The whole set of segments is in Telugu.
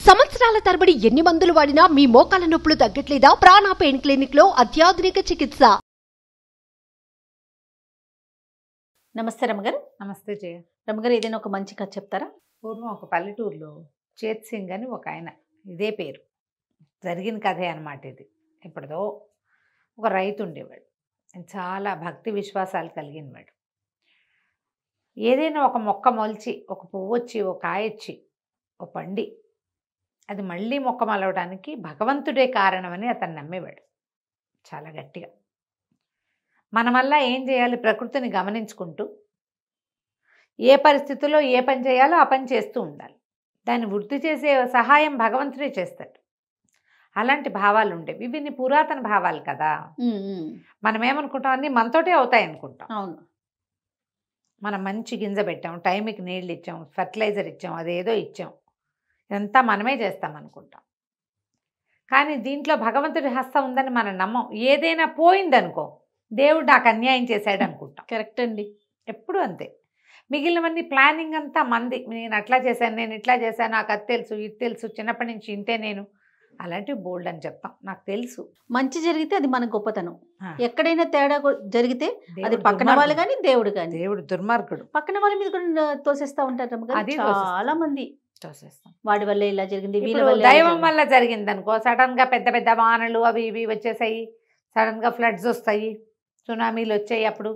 సంవత్సరాల తరబడి ఎన్ని మందులు వాడినా మీ మోకాల నొప్పులు తగ్గట్లేదా? ప్రాణ పెయిన్ క్లినిక్ లో అత్యాధునిక చికిత్స. నమస్తే రమగారు. నమస్తే జయ. రమగారు, ఏదైనా ఒక మంచి కథ చెప్తారా? పూర్వం ఒక పల్లెటూరులో చేత్ సింగ్ అని ఒక ఆయన, ఇదే పేరు, జరిగిన కథే అనమాట ఇది. ఎప్పుడుదో ఒక రైతు ఉండేవాడు. చాలా భక్తి విశ్వాసాలు కలిగినవాడు. ఏదైనా ఒక మొక్క మొలిచి, ఒక పువ్వు వచ్చి, ఒక కాయ వచ్చి, ఒక పండి, అది మళ్ళీ మొక్క మలవడానికి భగవంతుడే కారణమని అతను నమ్మేవాడు చాలా గట్టిగా. మన వల్ల ఏం చేయాలి? ప్రకృతిని గమనించుకుంటూ ఏ పరిస్థితుల్లో ఏ పని చేయాలో ఆ పని చేస్తూ ఉండాలి. దాన్ని వృద్ధి చేసే సహాయం భగవంతుడే చేస్తాడు. అలాంటి భావాలు ఉండేవి. ఇవి పురాతన భావాలు కదా. మనం ఏమనుకుంటాం, అన్నీ మనతోటే అవుతాయి అనుకుంటాం. అవును. మనం మంచి గింజ పెట్టాం, టైంకి నీళ్ళు ఇచ్చాం, ఫర్టిలైజర్ ఇచ్చాం, అదేదో ఇచ్చాం, ఇదంతా మనమే చేస్తాం అనుకుంటాం. కానీ దీంట్లో భగవంతుడి హస్తం ఉందని మనం నమ్మం. ఏదైనా పోయిందనుకో, దేవుడు నాకు అన్యాయం చేశాడు అనుకుంటాం. కరెక్ట్ అండి. ఎప్పుడు అంతే. మిగిలినవన్నీ ప్లానింగ్ అంతా మంది. నేను అట్లా చేశాను, నేను ఇట్లా చేశాను, నాకు అది తెలుసు, ఇది తెలుసు, చిన్నప్పటి నుంచి ఇంతే నేను, అలాంటివి బోల్డ్ అని చెప్తాం. నాకు తెలుసు. మంచి జరిగితే అది మన గొప్పతనం. ఆ. ఎక్కడైనా తేడా జరిగితే అది పక్కన వాళ్ళు కానీ దేవుడు కానీ, దేవుడు దుర్మార్గుడు. పక్కన వాళ్ళ మీద కూడా తోసేస్తా ఉంటారు రమగారు. అది చాలా మంది చూసేస్తాం. వాడి వల్ల ఇలా జరిగింది, వీళ్ళ ఇప్పుడు వల్ల దైవం వల్ల జరిగింది అనుకో, సడన్ గా పెద్ద పెద్ద వానలు అవి ఇవి వచ్చేసాయి, సడన్ గా ఫ్లడ్స్ వస్తాయి, సునామీలు వచ్చాయి, అప్పుడు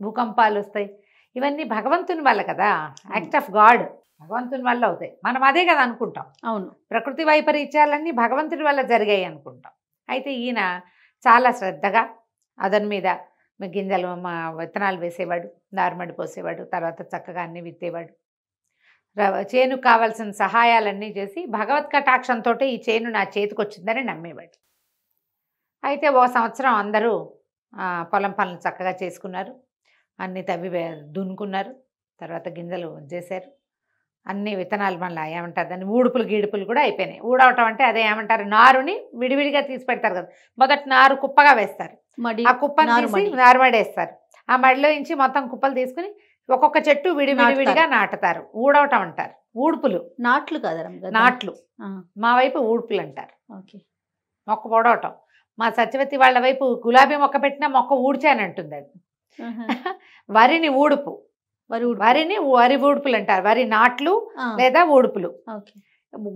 భూకంపాలు వస్తాయి. ఇవన్నీ భగవంతుని వల్ల కదా, యాక్ట్ ఆఫ్ గాడ్, భగవంతుని వల్ల అవుతాయి. మనం అదే కదా అనుకుంటాం. అవును. ప్రకృతి వైపరీత్యాలన్నీ భగవంతుడి వల్ల జరిగాయి అనుకుంటాం. అయితే ఈయన చాలా శ్రద్ధగా అదని మీద గింజలు విత్తనాలు వేసేవాడు, నారుమడి పోసేవాడు, తర్వాత చక్కగా అన్నీ విత్తేవాడు, చేనుకు కావాల్సిన సహాయాలన్నీ చేసి భగవత్ కటాక్షంతో ఈ చేను నా చేతికి వచ్చిందని నమ్మేవాడు. అయితే ఓ సంవత్సరం అందరూ పొలం పనులు చక్కగా చేసుకున్నారు, అన్నీ తవ్వి దున్నుకున్నారు, తర్వాత గింజలు చేశారు, అన్ని విత్తనాలు మళ్ళీ ఏమంటారు దాన్ని, ఊడుపులు గీడుపులు కూడా అయిపోయినాయి. ఊడవటం అంటే అదే ఏమంటారు, నారుని విడివిడిగా తీసి పెడతారు కదా. మొదటి నారు కుప్పగా వేస్తారు, ఆ కుప్పని తీసి నారుమడి వేస్తారు, ఆ మడిలో నుంచి మొత్తం కుప్పలు తీసుకుని ఒక్కొక్క చెట్టు విడివిడిగా నాటుతారు. ఊడవటం అంటారు. ఊడుపులు, నాట్లు కాదు, నాట్లు. మా వైపు ఊడుపులు అంటారు. ఓకే. మొక్క పొడవటం. మా సత్యవతి వాళ్ళ వైపు గులాబీ మొక్క పెట్టినా మొక్క ఊడ్చానంటుంది అది. వరిని ఊడుపు, వరి ఊడుపులు అంటారు. వరి నాట్లు లేదా ఊడుపులు.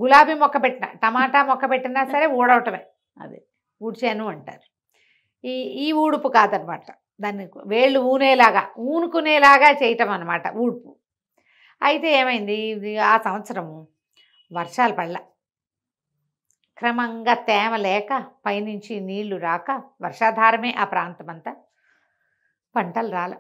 గులాబీ మొక్క పెట్టినా, టమాటా మొక్క పెట్టినా సరే ఊడవటమే, అదే ఊడ్చాను అంటారు. ఈ ఊడుపు కాదనమాట, దాన్ని వేళ్ళు ఊనుకునేలాగా చేయటం అనమాట ఊడుపు. అయితే ఏమైంది, ఆ సంవత్సరము వర్షాలు పడల, క్రమంగా తేమ లేక, పైనుంచి నీళ్లు రాక, వర్షాధారమే ఆ ప్రాంతం అంతా, పంటలు రాల.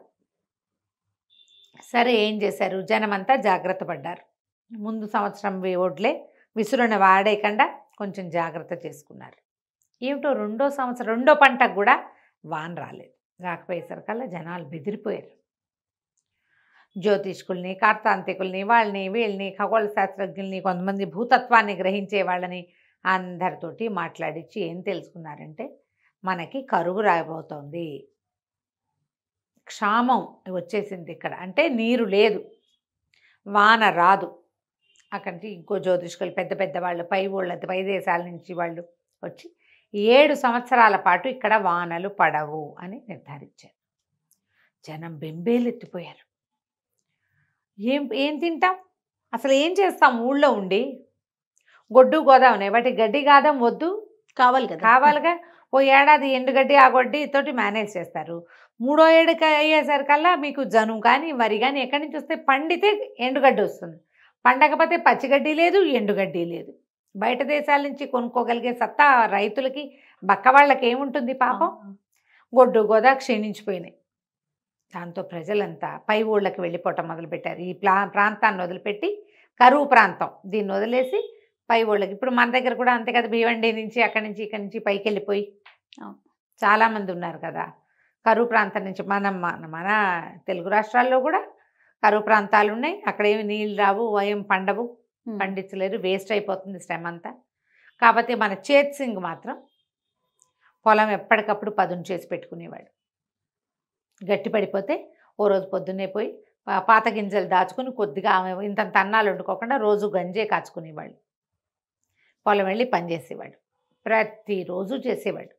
సరే ఏం చేశారు, జనమంతా జాగ్రత్త పడ్డారు. ముందు సంవత్సరం ఒడ్లే విసురున వాడేయకుండా కొంచెం జాగ్రత్త చేసుకున్నారు. ఏమిటో రెండో పంటకు కూడా వాన రాలేదు. రాకపోయేసరికల్లా జనాలు బెదిరిపోయారు. జ్యోతిష్కుల్ని, కార్తాంతికుల్ని, వాళ్ళని వీళ్ళని, ఖగోళ శాస్త్రజ్ఞుల్ని, కొంతమంది భూతత్వాన్ని గ్రహించే వాళ్ళని అందరితోటి మాట్లాడించి ఏం తెలుసుకున్నారంటే, మనకి కరువు రాబోతోంది, క్షామం వచ్చేసింది ఇక్కడ, అంటే నీరు లేదు, వాన రాదు. అక్కడి ఇంకో జ్యోతిష్కులు పెద్ద పెద్ద వాళ్ళు, పై దేశాల నుంచి వాళ్ళు వచ్చి 7 సంవత్సరాల పాటు ఇక్కడ వానలు పడవు అని నిర్ధారించారు. జనం బెంబేలెత్తిపోయారు. ఏం తింటాం, అసలు ఏం చేస్తాం, ఊళ్ళో ఉండి గొడ్డు గోదావనే, వాటి గడ్డి గాదం వద్దు, కావాలిగా. ఓ ఏడాది ఎండుగడ్డి ఆ గడ్డి తోటి మేనేజ్ చేస్తారు. 3వ ఏడుకి అయ్యేసరికల్లా మీకు జనుము కానీ వరి కానీ ఎక్కడి నుంచి వస్తే, పండితే ఎండుగడ్డి వస్తుంది, పండకపోతే పచ్చిగడ్డి లేదు, ఎండుగడ్డి లేదు. బయట దేశాల నుంచి కొనుక్కోగలిగే సత్తా రైతులకి, బక్క వాళ్ళకి ఏముంటుంది పాపం. గొడ్డు గోదా క్షీణించిపోయినాయి. దాంతో ప్రజలంతా పై ఊళ్ళకి వెళ్ళిపోవటం మొదలుపెట్టారు. ఈ ప్రాంతాన్ని వదిలిపెట్టి, కరువు ప్రాంతం దీన్ని వదిలేసి పై ఊళ్ళకి. ఇప్పుడు మన దగ్గర కూడా అంతే కదా, భీవండి నుంచి అక్కడి నుంచి ఇక్కడి నుంచి పైకి వెళ్ళిపోయి చాలామంది ఉన్నారు కదా. కరువు ప్రాంతం నుంచి మన తెలుగు రాష్ట్రాల్లో కూడా కరువు ప్రాంతాలు ఉన్నాయి. అక్కడ ఏమి నీళ్ళు రావు, ఏం పండవు, పండించలేరు, వేస్ట్ అయిపోతుంది శ్రమ అంతా. కాకపోతే మన చేత్ సింగ్ మాత్రం పొలం ఎప్పటికప్పుడు పదును చేసి పెట్టుకునేవాడు. గట్టి పడిపోతే ఓ రోజు పొద్దున్నే పోయి పాత గింజలు దాచుకుని కొద్దిగా ఇంతంత అన్నాలు వండుకోకుండా రోజు గంజే కాచుకునేవాళ్ళు. పొలం వెళ్ళి పని చేసేవాడు. ప్రతిరోజు చేసేవాడు.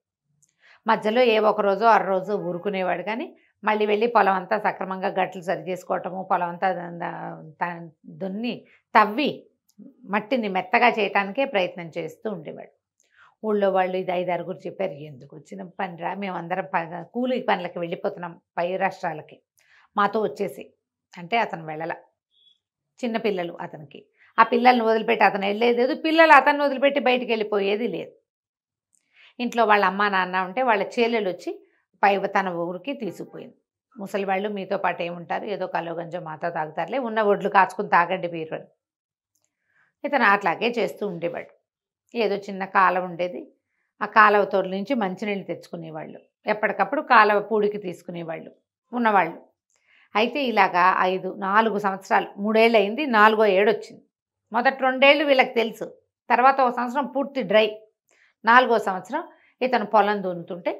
మధ్యలో ఏ ఒక రోజు అర రోజు ఊరుకునేవాడు, కానీ మళ్ళీ వెళ్ళి పొలం అంతా సక్రమంగా గట్లు సరి చేసుకోవటము, పొలం అంతా దున్ని తవ్వి మట్టిని మెత్తగా చేయటానికే ప్రయత్నం చేస్తూ ఉండేవాడు. ఊళ్ళో వాళ్ళు ఇది 5-6 చెప్పారు, ఎందుకు వచ్చిన పనిరా, మేమందరం కూలి పనులకి వెళ్ళిపోతున్నాం పై రాష్ట్రాలకి, మాతో వచ్చేసి అంటే అతను వెళ్ళల. చిన్నపిల్లలు అతనికి, ఆ పిల్లల్ని వదిలిపెట్టి అతను వెళ్ళేది లేదు, పిల్లలు అతన్ని వదిలిపెట్టి బయటికి వెళ్ళిపోయేది లేదు. ఇంట్లో వాళ్ళ అమ్మ నాన్న ఉంటే వాళ్ళ చెల్లెలు వచ్చి తన ఊరికి తీసుకుపోయింది. ముసలి వాళ్ళు మీతో పాటు ఏముంటారు, ఏదో కలో గంజో మాతో తాగుతారులే, ఉన్న ఒడ్లు కాచుకుని తాగండి మీరు. ఇతను అట్లాగే చేస్తూ ఉండేవాడు. ఏదో చిన్న కాలువ ఉండేది, ఆ కాలువ తోడు నుంచి మంచినీళ్ళు తెచ్చుకునేవాళ్ళు, ఎప్పటికప్పుడు కాలువ పూడికి తీసుకునేవాళ్ళు ఉన్నవాళ్ళు. అయితే ఇలాగా 4 సంవత్సరాలు, 3 ఏళ్ళు అయింది, 4వ ఏడు వచ్చింది. మొదటి 2 ఏళ్ళు వీళ్ళకి తెలుసు, తర్వాత 1 సంవత్సరం పూర్తి డ్రై. 4వ సంవత్సరం ఇతను పొలం దున్నుతుంటే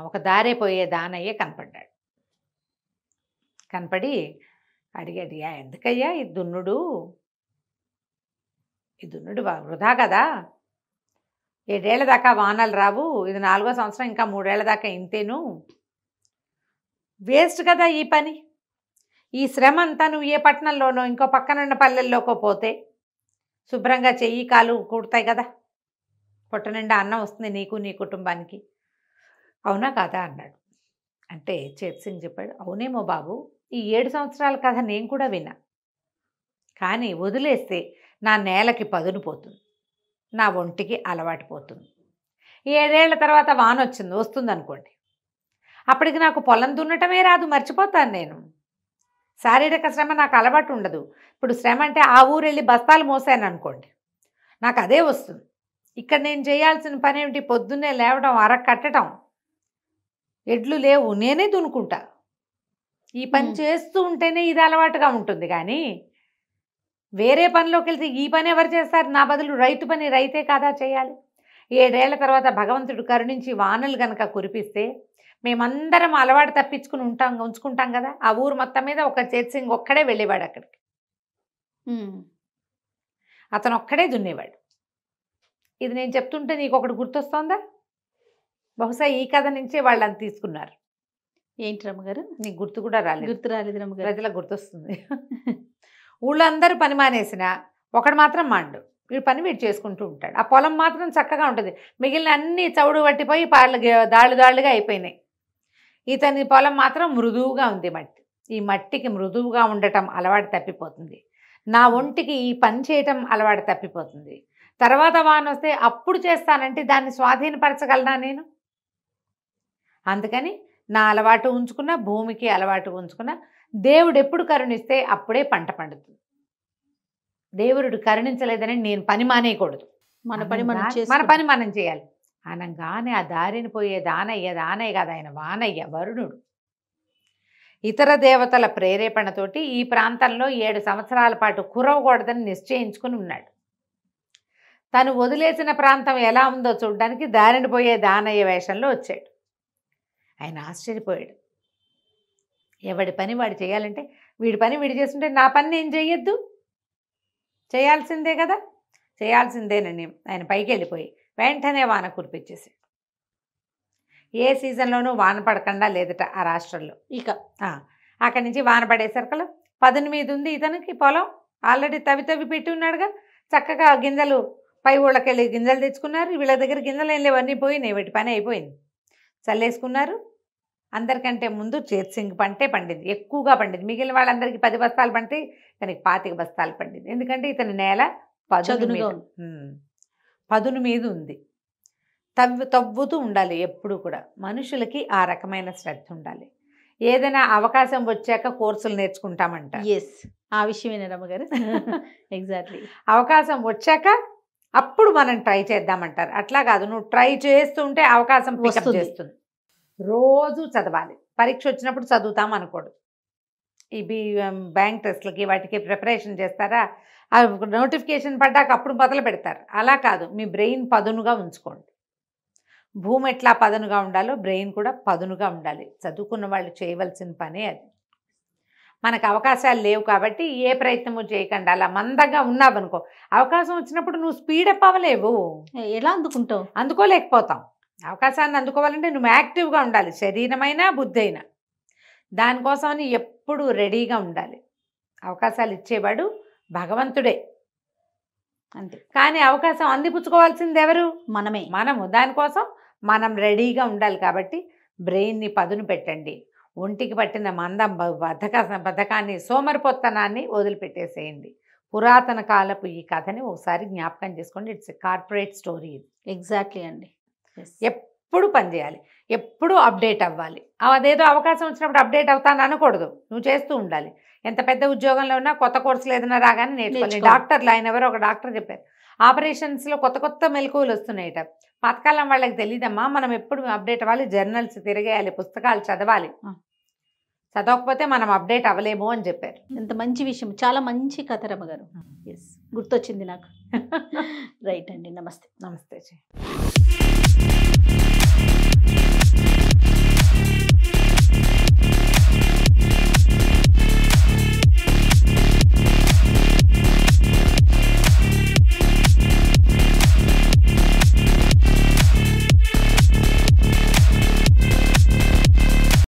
ఒక దారే పోయే దానయ్య కనపడ్డాడు. కనపడి అడిగాడు, ఎందుకయ్యా ఈ దున్నుడు వృధా కదా, 7 ఏళ్ల దాకా వానలు రావు, ఇది 4వ సంవత్సరం, ఇంకా 3 ఏళ్ల దాకా ఇంతేను, వేస్ట్ కదా ఈ పని, ఈ శ్రమ అంతా నువ్వు ఏ పట్టణంలోనో ఇంకో పక్కనున్న పల్లెల్లోకో పోతే శుభ్రంగా చెయ్యి కాలు కూడతాయి కదా, పొట్ట నిండా అన్నం వస్తుంది నీకు నీ కుటుంబానికి, అవునా కాదా అన్నాడు. అంటే చేత్ సింగ్ చెప్పాడు, అవునేమో బాబు, ఈ 7 సంవత్సరాల కథ నేను కూడా విన్నా, కానీ వదిలేస్తే నా నేలకి పదును పోతుంది, నా ఒంటికి అలవాటు పోతుంది. 7 ఏళ్ల తర్వాత వాన వస్తుంది అనుకోండి, అప్పటికి నాకు పొలం దున్నటమే రాదు, మర్చిపోతాను నేను, శారీరక శ్రమ నాకు అలవాటు ఉండదు. ఇప్పుడు శ్రమ అంటే ఆ ఊరు వెళ్ళి బస్తాలు మోసాను అనుకోండి, నాకు అదే వస్తుంది. ఇక్కడ నేను చేయాల్సిన పని ఏమిటి, పొద్దున్నే లేవడం, కట్టడం, ఎడ్లు లేవు, నేనే దున్నుకుంటా. ఈ పని చేస్తూ ఉంటేనే ఇది అలవాటుగా ఉంటుంది, కానీ వేరే పనిలోకి వెళ్తే ఈ పని ఎవరు చేస్తారు, నా బదులు రైతు పని రైతే కాదా చేయాలి. 7 ఏళ్ల తర్వాత భగవంతుడు కరుణించి వానలు కనుక కురిపిస్తే మేమందరం అలవాటు తప్పించుకుని ఉంచుకుంటాం కదా. ఆ ఊరు మొత్తం మీద ఒక చేత్ సింగ్ ఒక్కడే వెళ్ళేవాడు అక్కడికి, అతను ఒక్కడే దున్నేవాడు. ఇది నేను చెప్తుంటే నీకు ఒకటి గుర్తొస్తోందా? బహుశా ఈ కథ నుంచే వాళ్ళని తీసుకున్నారు. ఏంటి రమ్మగారు, నీకు గుర్తు కూడా రాలేదు? గుర్తు రాలేదు రమ్మగారు. ప్రజలకు గుర్తొస్తుంది. ఊళ్ళో అందరూ పని మానేసిన ఒకడు మాత్రం మాండు, వీడు పని వీడు చేసుకుంటూ ఉంటాడు. ఆ పొలం మాత్రం చక్కగా ఉంటుంది, మిగిలిన అన్ని చవుడు పట్టిపోయి దాళ్ళుగా అయిపోయినాయి. ఇతని పొలం మాత్రం మృదువుగా ఉంది మట్టి. ఈ మట్టికి మృదువుగా ఉండటం అలవాటు తప్పిపోతుంది, నా ఒంటికి ఈ పని చేయటం అలవాటు తప్పిపోతుంది. తర్వాత వాన వస్తే అప్పుడు చేస్తానంటే దాన్ని స్వాధీనపరచగలనా నేను? అందుకని నా అలవాటు ఉంచుకున్న, భూమికి అలవాటు ఉంచుకున్న, దేవుడు ఎప్పుడు కరుణిస్తే అప్పుడే పంట పండుతుంది. దేవుడు కరుణించలేదని నేను పని మానేయకూడదు, మన పని మనం చేయాలి. అనగానే ఆ దారిని పోయే దానయ్య కాదు, ఆయన వానయ్య, వరుణుడు. ఇతర దేవతల ప్రేరేపణతోటి ఈ ప్రాంతంలో 7 సంవత్సరాల పాటు కురవకూడదని నిశ్చయించుకుని ఉన్నాడు. తను వదిలేసిన ప్రాంతం ఎలా ఉందో చూడడానికి దారిని పోయే దానయ్య వేషంలో వచ్చాడు. ఆయన ఆశ్చర్యపోయాడు. ఎవడి పని వాడు చేయాలంటే, వీడి పని వీడు చేస్తుంటే నా పని నేను చెయ్యొద్దు, చేయాల్సిందే కదా, చేయాల్సిందేనని ఆయన పైకి వెళ్ళిపోయి వెంటనే వాన కురిపించేసాడు. ఏ సీజన్లోనూ వాన పడకుండా లేదట ఆ రాష్ట్రంలో. ఇక అక్కడి నుంచి వాన పడేసరికల్లా పదును మీద ఉంది ఇతనికి పొలం, ఆల్రెడీ తవ్వి పెట్టి ఉన్నాడుగా. చక్కగా గింజలు పై ఊళ్ళకి వెళ్ళి గింజలు తెచ్చుకున్నారు. వీళ్ళ దగ్గర గింజలు ఏం లేవన్నీ పోయినాయి, వీటి పని అయిపోయింది, చల్లేసుకున్నారు. అందరికంటే ముందు చేత్ సింగ్ పంటే పండింది, ఎక్కువగా పండింది. మిగిలిన వాళ్ళందరికీ 10 బస్తాలు పండితే ఇతనికి 25 బస్తాలు పండింది. ఎందుకంటే ఇతని నేల పదును మీద ఉంది. తవ్వుతూ ఉండాలి ఎప్పుడు కూడా. మనుషులకి ఆ రకమైన శ్రద్ధ ఉండాలి. ఏదైనా అవకాశం వచ్చాక కోర్సులు నేర్చుకుంటామంట. ఆ విషయమేనా రమ్మగారు? ఎగ్జాక్ట్లీ. అవకాశం వచ్చాక అప్పుడు మనం ట్రై చేద్దామంటారు. అట్లా కాదు, నువ్వు ట్రై చేస్తుంటే అవకాశం పికప్ చేస్తుంది. రోజు చదవాలి. పరీక్ష వచ్చినప్పుడు చదువుతాం అనకూడదు. ఈ బ్యాంక్ టెస్ట్లకి వాటికి ప్రిపరేషన్ చేస్తారా, ఆ నోటిఫికేషన్ పడ్డాక అప్పుడు మొదలు పెడతారు. అలా కాదు, మీ బ్రెయిన్ పదునుగా ఉంచుకోండి. భూమి ఎట్లా పదునుగా ఉండాలో బ్రెయిన్ కూడా పదునుగా ఉండాలి. చదువుకున్న వాళ్ళు చేయవలసిన పనే అది. మనకు అవకాశాలు లేవు కాబట్టి ఏ ప్రయత్నము చేయకుండా అలా మందంగా ఉన్నావనుకో, అవకాశం వచ్చినప్పుడు నువ్వు స్పీడప్ అవ్వలేవు, ఎలా అందుకుంటావు? అందుకోలేకపోతాం. అవకాశాన్ని అందుకోవాలంటే నువ్వు యాక్టివ్గా ఉండాలి, శరీరమైనా బుద్ధి అయినా. దానికోసమని ఎప్పుడు రెడీగా ఉండాలి. అవకాశాలు ఇచ్చేవాడు భగవంతుడే, అంతే. కానీ అవకాశం అందిపుచ్చుకోవాల్సింది ఎవరు? మనము. దానికోసం మనం రెడీగా ఉండాలి. కాబట్టి బ్రెయిన్ని పదును పెట్టండి. ఒంటికి పట్టిన మందం, బద్ధకాన్ని, సోమరిపోత్తనాన్ని వదిలిపెట్టేసేయండి. పురాతన కాలపు ఈ కథని ఒకసారి జ్ఞాపకం చేసుకోండి. ఇట్స్ కార్పొరేట్ స్టోరీ ఇది. ఎగ్జాక్ట్లీ అండి. ఎప్పుడు పనిచేయాలి, ఎప్పుడు అప్డేట్ అవ్వాలి. అదేదో అవకాశం వచ్చినప్పుడు అప్డేట్ అవుతాను అనకూడదు, నువ్వు చేస్తూ ఉండాలి. ఎంత పెద్ద ఉద్యోగంలో ఉన్నా కొత్త కోర్సులు ఏదైనా రాగానే నేర్చుకోవాలి. డాక్టర్లు, ఆయన ఎవరో ఒక డాక్టర్ చెప్పారు, ఆపరేషన్స్లో కొత్త మెలకువలు వస్తున్నాయట. పాతకాలం వాళ్ళకి తెలియదమ్మా, మనం ఎప్పుడు అప్డేట్ అవ్వాలి, జర్నల్స్ తిరగేయాలి, పుస్తకాలు చదవాలి, చదవకపోతే మనం అప్డేట్ అవ్వలేము అని చెప్పారు. ఎంత మంచి విషయం, చాలా మంచి కథ రమ్మగారు. ఎస్, గుర్తొచ్చింది నాకు. రైట్ అండి, నమస్తే. నమస్తే.